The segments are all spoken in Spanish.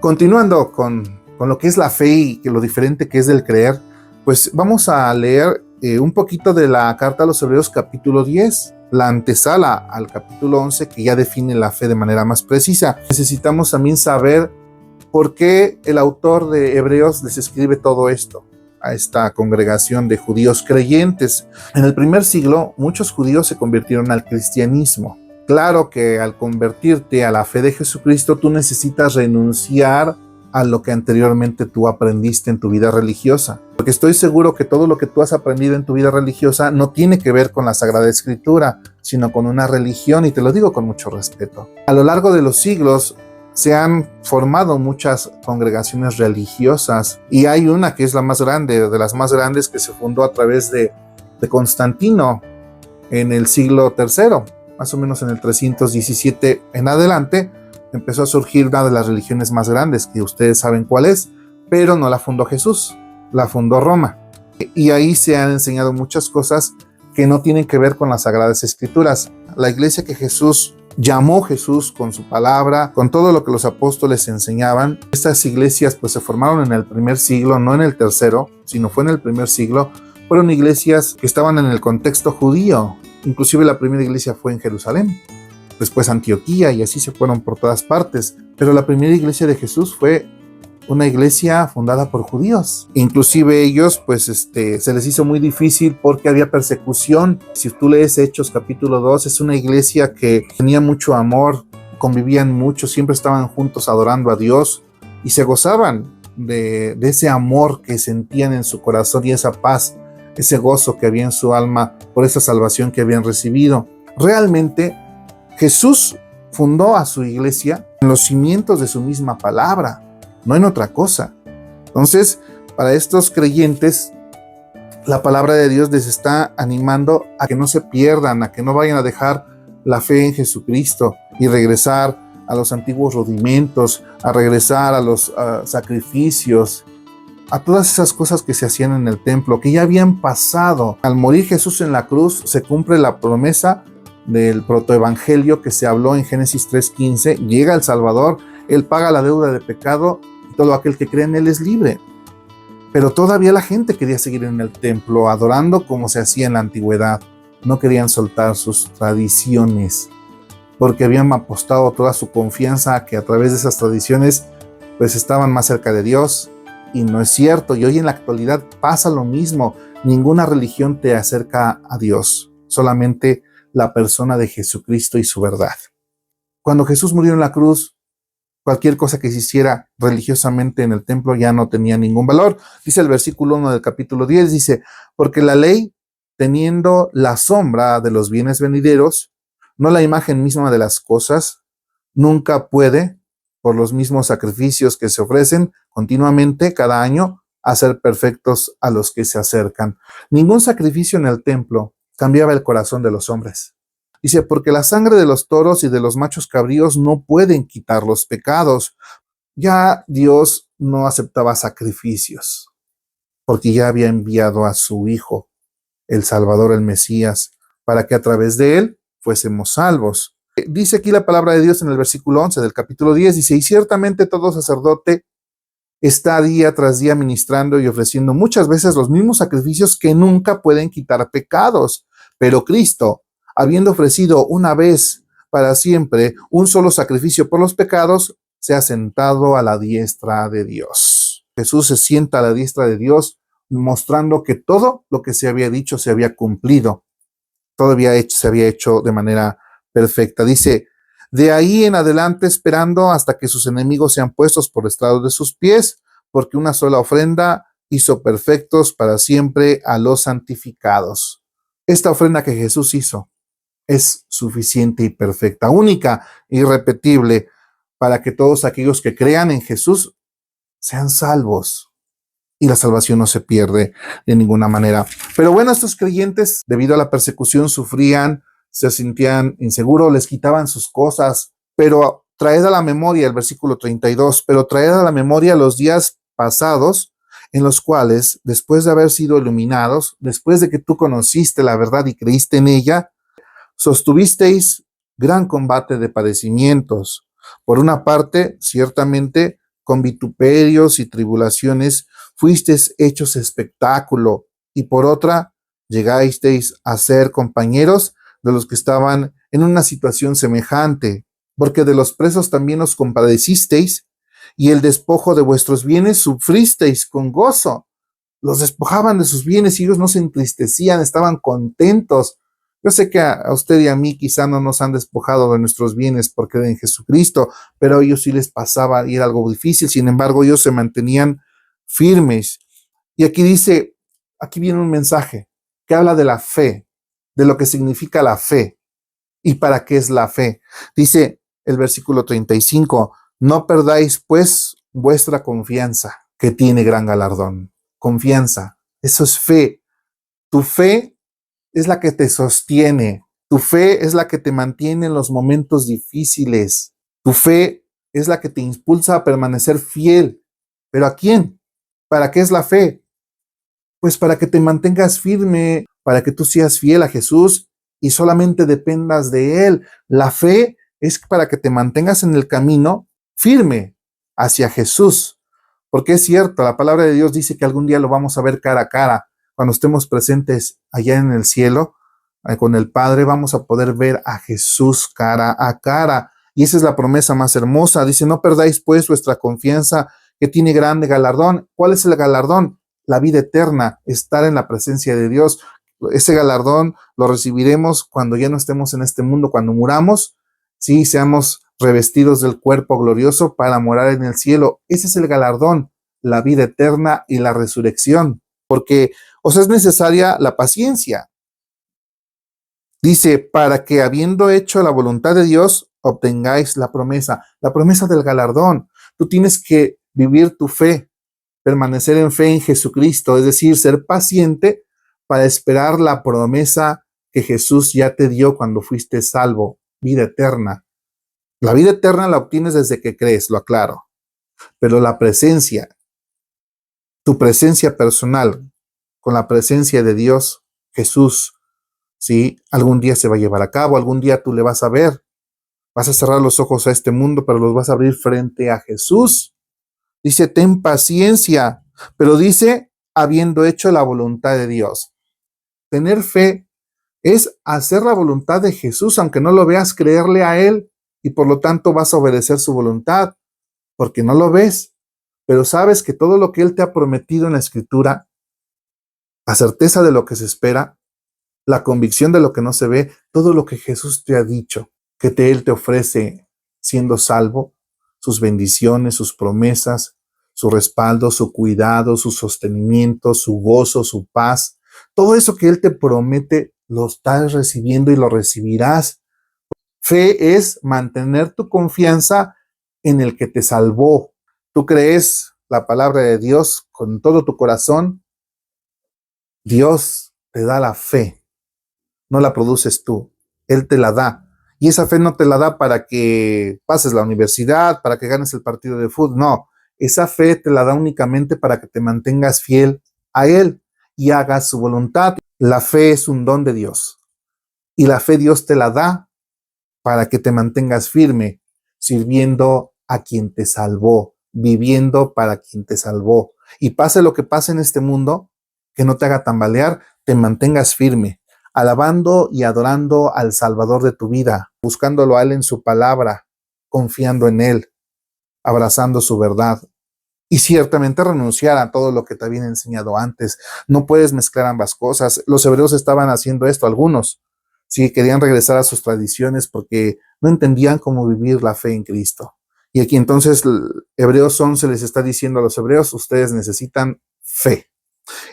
Continuando con lo que es la fe y que lo diferente que es del creer, pues vamos a leer un poquito de la carta a los Hebreos capítulo 10, la antesala al capítulo 11 que ya define la fe de manera más precisa. Necesitamos también saber por qué el autor de Hebreos les escribe todo esto a esta congregación de judíos creyentes. En el primer siglo, muchos judíos se convirtieron al cristianismo. Claro que al convertirte a la fe de Jesucristo, tú necesitas renunciar a lo que anteriormente tú aprendiste en tu vida religiosa. Porque estoy seguro que todo lo que tú has aprendido en tu vida religiosa no tiene que ver con la Sagrada Escritura, sino con una religión, y te lo digo con mucho respeto. A lo largo de los siglos se han formado muchas congregaciones religiosas, y hay una que es la más grande, de las más grandes, que se fundó a través de Constantino en el siglo III. Más o menos en el 317 en adelante, empezó a surgir una de las religiones más grandes, que ustedes saben cuál es, pero no la fundó Jesús, la fundó Roma. Y ahí se han enseñado muchas cosas que no tienen que ver con las Sagradas Escrituras. La iglesia que Jesús llamó Jesús con su palabra, con todo lo que los apóstoles enseñaban, estas iglesias pues se formaron en el primer siglo, no en el tercero, sino fue en el primer siglo. Fueron iglesias que estaban en el contexto judío. Inclusive la primera iglesia fue en Jerusalén, después Antioquía, y así se fueron por todas partes. Pero la primera iglesia de Jesús fue una iglesia fundada por judíos. Inclusive ellos, pues se les hizo muy difícil porque había persecución. Si tú lees Hechos capítulo 2, es una iglesia que tenía mucho amor, convivían mucho, siempre estaban juntos adorando a Dios y se gozaban de ese amor que sentían en su corazón y esa paz, ese gozo que había en su alma por esa salvación que habían recibido. Realmente Jesús fundó a su iglesia en los cimientos de su misma palabra, no en otra cosa. Entonces, para estos creyentes, la palabra de Dios les está animando a que no se pierdan, a que no vayan a dejar la fe en Jesucristo y regresar a los antiguos rudimentos, a regresar a los sacrificios, a todas esas cosas que se hacían en el templo, que ya habían pasado. Al morir Jesús en la cruz, se cumple la promesa del protoevangelio que se habló en Génesis 3:15. Llega el Salvador, Él paga la deuda de pecado y todo aquel que cree en Él es libre. Pero todavía la gente quería seguir en el templo, adorando como se hacía en la antigüedad. No querían soltar sus tradiciones, porque habían apostado toda su confianza a que a través de esas tradiciones pues estaban más cerca de Dios. Y no es cierto, y hoy en la actualidad pasa lo mismo. Ninguna religión te acerca a Dios, solamente la persona de Jesucristo y su verdad. Cuando Jesús murió en la cruz, cualquier cosa que se hiciera religiosamente en el templo ya no tenía ningún valor. Dice el versículo 1 del capítulo 10, dice, porque la ley, teniendo la sombra de los bienes venideros, no la imagen misma de las cosas, nunca puede, por los mismos sacrificios que se ofrecen continuamente cada año, hacer perfectos a los que se acercan. Ningún sacrificio en el templo cambiaba el corazón de los hombres. Dice, porque la sangre de los toros y de los machos cabríos no pueden quitar los pecados. Ya Dios no aceptaba sacrificios, porque ya había enviado a su Hijo, el Salvador, el Mesías, para que a través de él fuésemos salvos. Dice aquí la palabra de Dios en el versículo 11 del capítulo 10, dice, y ciertamente todo sacerdote está día tras día ministrando y ofreciendo muchas veces los mismos sacrificios que nunca pueden quitar pecados. Pero Cristo, habiendo ofrecido una vez para siempre un solo sacrificio por los pecados, se ha sentado a la diestra de Dios. Jesús se sienta a la diestra de Dios, mostrando que todo lo que se había dicho se había cumplido. Todo se había hecho de manera perfecta. Dice, de ahí en adelante esperando hasta que sus enemigos sean puestos por estrado de sus pies, porque una sola ofrenda hizo perfectos para siempre a los santificados. Esta ofrenda que Jesús hizo es suficiente y perfecta, única, irrepetible, para que todos aquellos que crean en Jesús sean salvos. Y la salvación no se pierde de ninguna manera. Pero bueno, estos creyentes, debido a la persecución, sufrían, se sentían inseguros, les quitaban sus cosas, pero traed a la memoria el versículo 32, pero traed a la memoria los días pasados, en los cuales, después de haber sido iluminados, después de que tú conociste la verdad y creíste en ella, sostuvisteis gran combate de padecimientos. Por una parte, ciertamente, con vituperios y tribulaciones fuisteis hechos espectáculo, y por otra, llegasteis a ser compañeros de los que estaban en una situación semejante, porque de los presos también os compadecisteis, y el despojo de vuestros bienes sufristeis con gozo. Los despojaban de sus bienes y ellos no se entristecían, estaban contentos. Yo sé que a usted y a mí quizá no nos han despojado de nuestros bienes por creer en Jesucristo, pero a ellos sí les pasaba y era algo difícil. Sin embargo, ellos se mantenían firmes. Y aquí dice, aquí viene un mensaje que habla de la fe, de lo que significa la fe y para qué es la fe. Dice el versículo 35, no perdáis pues vuestra confianza, que tiene gran galardón. Confianza, eso es fe. Tu fe es la que te sostiene. Tu fe es la que te mantiene en los momentos difíciles. Tu fe es la que te impulsa a permanecer fiel. ¿Pero a quién? ¿Para qué es la fe? Pues para que te mantengas firme, para que tú seas fiel a Jesús y solamente dependas de Él. La fe es para que te mantengas en el camino firme hacia Jesús. Porque es cierto, la palabra de Dios dice que algún día lo vamos a ver cara a cara. Cuando estemos presentes allá en el cielo, con el Padre, vamos a poder ver a Jesús cara a cara. Y esa es la promesa más hermosa. Dice, no perdáis pues vuestra confianza, que tiene grande galardón. ¿Cuál es el galardón? La vida eterna, estar en la presencia de Dios. Ese galardón lo recibiremos cuando ya no estemos en este mundo, cuando muramos, sí, seamos revestidos del cuerpo glorioso para morar en el cielo. Ese es el galardón, la vida eterna y la resurrección, porque os es necesaria la paciencia. Dice, para que habiendo hecho la voluntad de Dios, obtengáis la promesa del galardón. Tú tienes que vivir tu fe, permanecer en fe en Jesucristo, es decir, ser paciente para esperar la promesa que Jesús ya te dio cuando fuiste salvo, vida eterna. La vida eterna la obtienes desde que crees, lo aclaro, pero la presencia, tu presencia personal, con la presencia de Dios, Jesús, ¿sí? Algún día se va a llevar a cabo, algún día tú le vas a ver, vas a cerrar los ojos a este mundo, pero los vas a abrir frente a Jesús. Dice, ten paciencia, pero dice, habiendo hecho la voluntad de Dios. Tener fe es hacer la voluntad de Jesús, aunque no lo veas, creerle a Él, y por lo tanto vas a obedecer su voluntad, porque no lo ves, pero sabes que todo lo que Él te ha prometido en la Escritura, la certeza de lo que se espera, la convicción de lo que no se ve, todo lo que Jesús te ha dicho, que Él te ofrece siendo salvo, sus bendiciones, sus promesas, su respaldo, su cuidado, su sostenimiento, su gozo, su paz, todo eso que Él te promete, lo estás recibiendo y lo recibirás. Fe es mantener tu confianza en el que te salvó. Tú crees la palabra de Dios con todo tu corazón, Dios te da la fe, no la produces tú, Él te la da. Y esa fe no te la da para que pases la universidad, para que ganes el partido de fútbol, no. Esa fe te la da únicamente para que te mantengas fiel a Él y hagas su voluntad. La fe es un don de Dios. Y la fe Dios te la da para que te mantengas firme, sirviendo a quien te salvó, viviendo para quien te salvó. Y pase lo que pase en este mundo, que no te haga tambalear, te mantengas firme, alabando y adorando al Salvador de tu vida, buscándolo a Él en su palabra, confiando en Él, abrazando su verdad. Y ciertamente renunciar a todo lo que te habían enseñado antes. No puedes mezclar ambas cosas. Los hebreos estaban haciendo esto, algunos. Sí, querían regresar a sus tradiciones porque no entendían cómo vivir la fe en Cristo. Y aquí entonces Hebreos 11 les está diciendo a los hebreos, ustedes necesitan fe.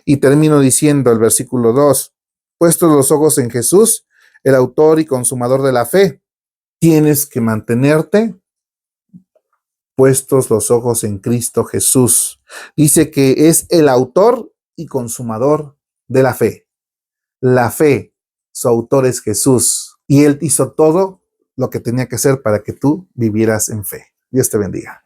Y termino diciendo el versículo 2, puestos los ojos en Jesús, el autor y consumador de la fe, tienes que mantenerte puestos los ojos en Cristo Jesús. Dice que es el autor y consumador de la fe. La fe, su autor es Jesús. Y Él hizo todo lo que tenía que hacer para que tú vivieras en fe. Dios te bendiga.